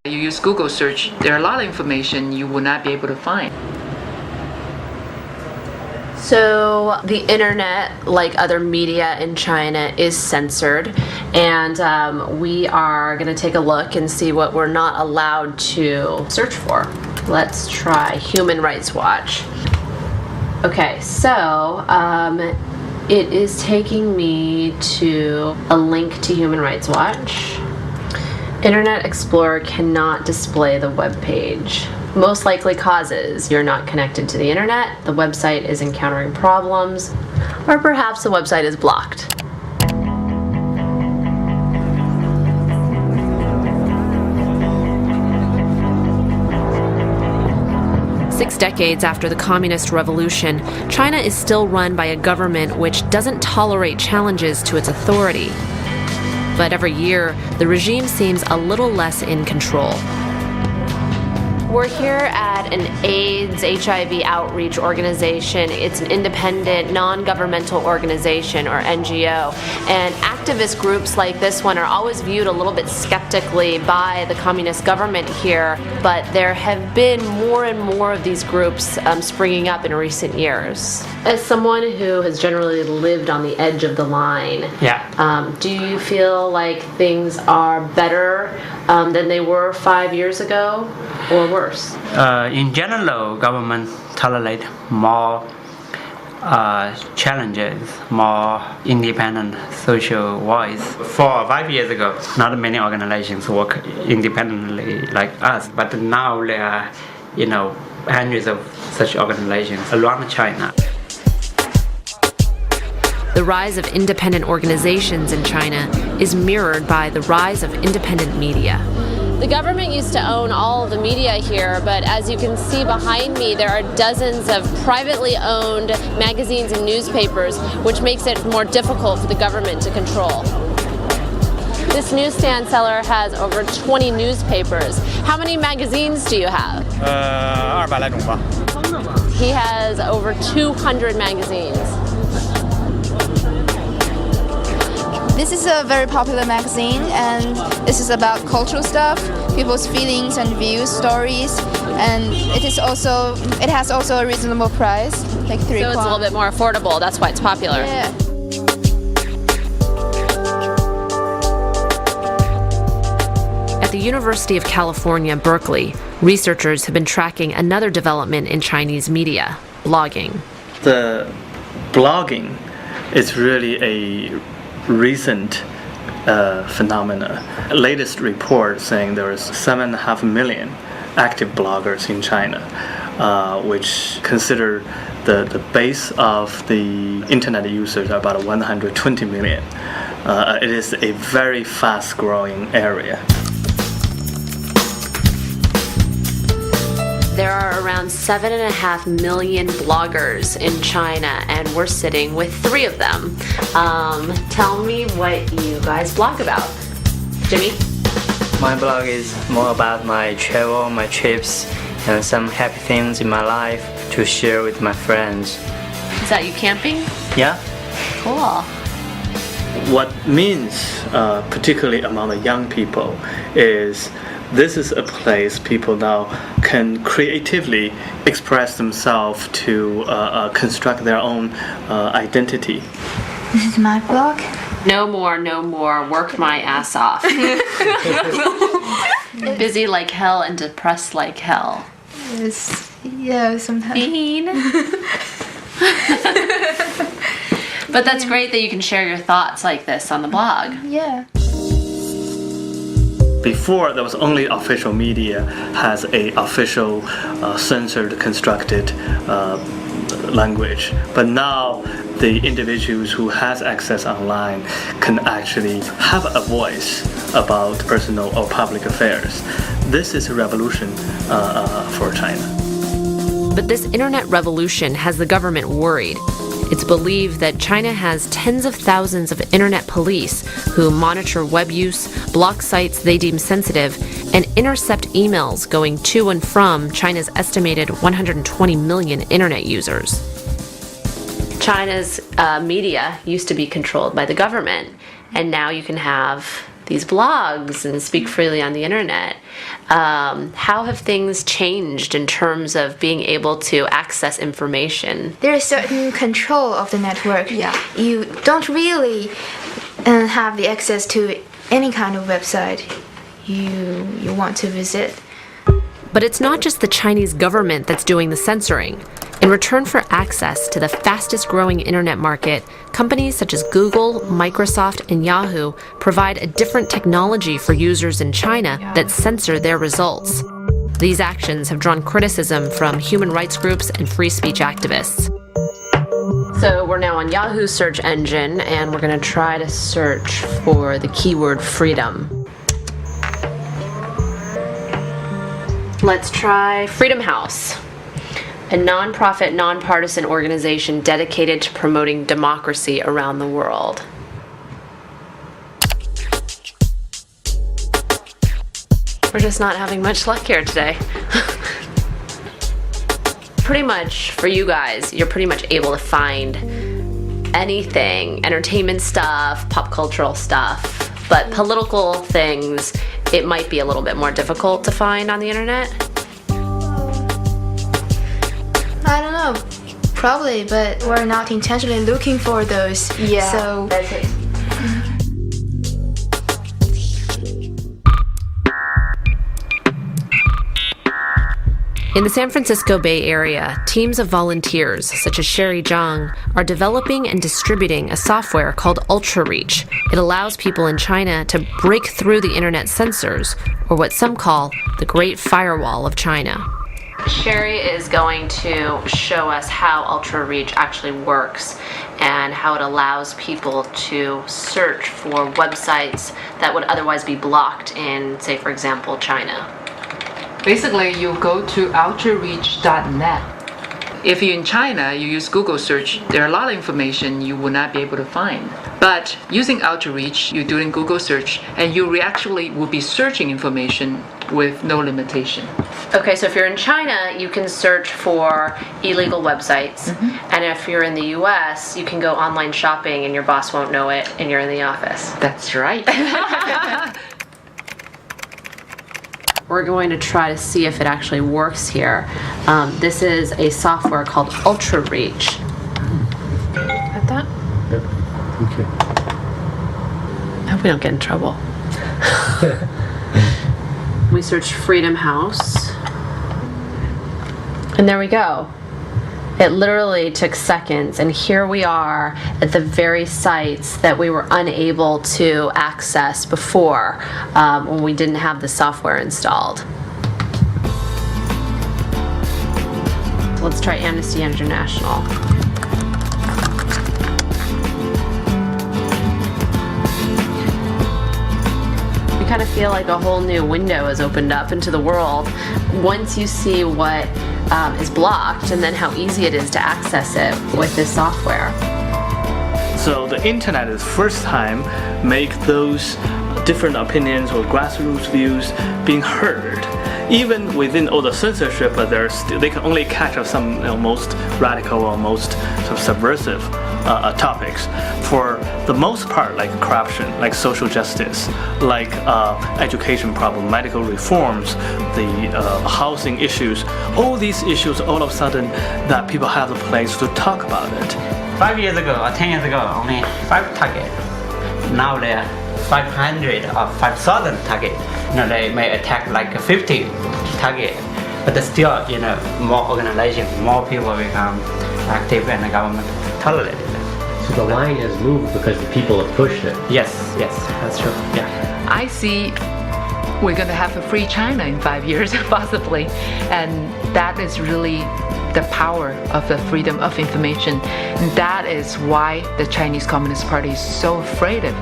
You use Google search, there are a lot of information you will not be able to find. So the internet, like other media in China, is censored, and we are going to take a look and see what we're not allowed to search for. Let's try Human Rights Watch. Okay, so it is taking me to a link to Human Rights Watch. Internet Explorer cannot display the web page. Most likely causes: you're not connected to the internet, the website is encountering problems, or perhaps the website is blocked. Six decades after the Communist Revolution, China is still run by a government which doesn't tolerate challenges to its authority. But every year, the regime seems a little less in control. We're here at an AIDS HIV outreach organization. It's an independent, non-governmental organization, or NGO. And activist groups like this one are always viewed a little bit skeptically by the communist government here, but there have been more and more of these groups springing up in recent years. As someone who has generally lived on the edge of the line, do you feel like things are better than they were 5 years ago, or worse? In general, government tolerate more challenges, more independent social voice. 4 or 5 years ago, not many organizations work independently like us, but now there are, hundreds of such organizations around China. The rise of independent organizations in China is mirrored by the rise of independent media. The government used to own all of the media here, but as you can see behind me, there are dozens of privately owned magazines and newspapers, which makes it more difficult for the government to control. This newsstand seller has over 20 newspapers. How many magazines do you have? 200来种吧。 He has over 200 magazines. This is a very popular magazine, and this is about cultural stuff, people's feelings and views, stories, and it has also a reasonable price, like 3 So it's a little bit more affordable, that's why it's popular. Yeah. At the University of California, Berkeley, researchers have been tracking another development in Chinese media: blogging. The blogging is really a recent phenomena. Latest report saying there is 7.5 million active bloggers in China, which consider the base of the internet users are about 120 million. It is a very fast growing area. There are around 7.5 million bloggers in China, and we're sitting with 3 of them. Tell me what you guys blog about. Jimmy? My blog is more about my travel, my trips, and some happy things in my life to share with my friends. Is that you camping? Yeah? Cool. What means, particularly among the young people, is this is a place people now can creatively express themselves to construct their own identity. This is my blog. No more, worked my ass off. Busy like hell and depressed like hell. Yeah, sometimes. Bean. But that's great that you can share your thoughts like this on the blog. Yeah. Before, there was only official media has a official censored, constructed language. But now the individuals who has access online can actually have a voice about personal or public affairs. This is a revolution for China. But this internet revolution has the government worried. It's believed that China has tens of thousands of internet police who monitor web use, block sites they deem sensitive, and intercept emails going to and from China's estimated 120 million internet users. China's media used to be controlled by the government, and now you can have these blogs and speak freely on the internet. How have things changed in terms of being able to access information? There is certain control of the network. Yeah. You don't really have the access to any kind of website you want to visit. But it's not just the Chinese government that's doing the censoring. In return for access to the fastest growing internet market, companies such as Google, Microsoft, and Yahoo provide a different technology for users in China that censor their results. These actions have drawn criticism from human rights groups and free speech activists. So we're now on Yahoo's search engine, and we're going to try to search for the keyword freedom. Let's try Freedom House, a non-profit, non-partisan organization dedicated to promoting democracy around the world. We're just not having much luck here today. Pretty much, for you guys, you're pretty much able to find anything, entertainment stuff, pop cultural stuff, but political things, it might be a little bit more difficult to find on the internet. I don't know, probably, but we're not intentionally looking for those. Yeah, so that's it. In the San Francisco Bay Area, teams of volunteers, such as Sherry Zhang, are developing and distributing a software called UltraReach. It allows people in China to break through the internet censors, or what some call the Great Firewall of China. Sherry is going to show us how UltraReach actually works and how it allows people to search for websites that would otherwise be blocked in, say, for example, China. Basically, you go to ultrareach.net. If you're in China, you use Google search, there are a lot of information you will not be able to find. But using UltraReach, you do it in Google search, and you actually will be searching information with no limitation. Okay, so if you're in China, you can search for illegal websites. And if you're in the US, you can go online shopping and your boss won't know it and you're in the office. That's right. We're going to try to see if it actually works here. This is a software called UltraReach. Got that? Yep. Okay. I hope we don't get in trouble. We searched Freedom House. And there we go. It literally took seconds, and here we are at the very sites that we were unable to access before when we didn't have the software installed. So let's try Amnesty International. You kind of feel like a whole new window has opened up into the world once you see what is blocked and then how easy it is to access it with this software. So the internet is first time make those different opinions or grassroots views being heard. Even within all the censorship, but they can only catch up some most radical or most sort of subversive topics. For the most part, like corruption, like social justice, like education problem, medical reforms, the housing issues, all these issues all of a sudden that people have a place to talk about it. 5 years ago or 10 years ago, only 5 targets. Now there are 500 or 5,000 targets. They may attack like 50 targets, but still, more organizations, more people become active, and the government tolerated it. So the line has moved because the people have pushed it. Yes, that's true. Yeah. I see we're going to have a free China in 5 years, possibly. And that is really the power of the freedom of information. And that is why the Chinese Communist Party is so afraid of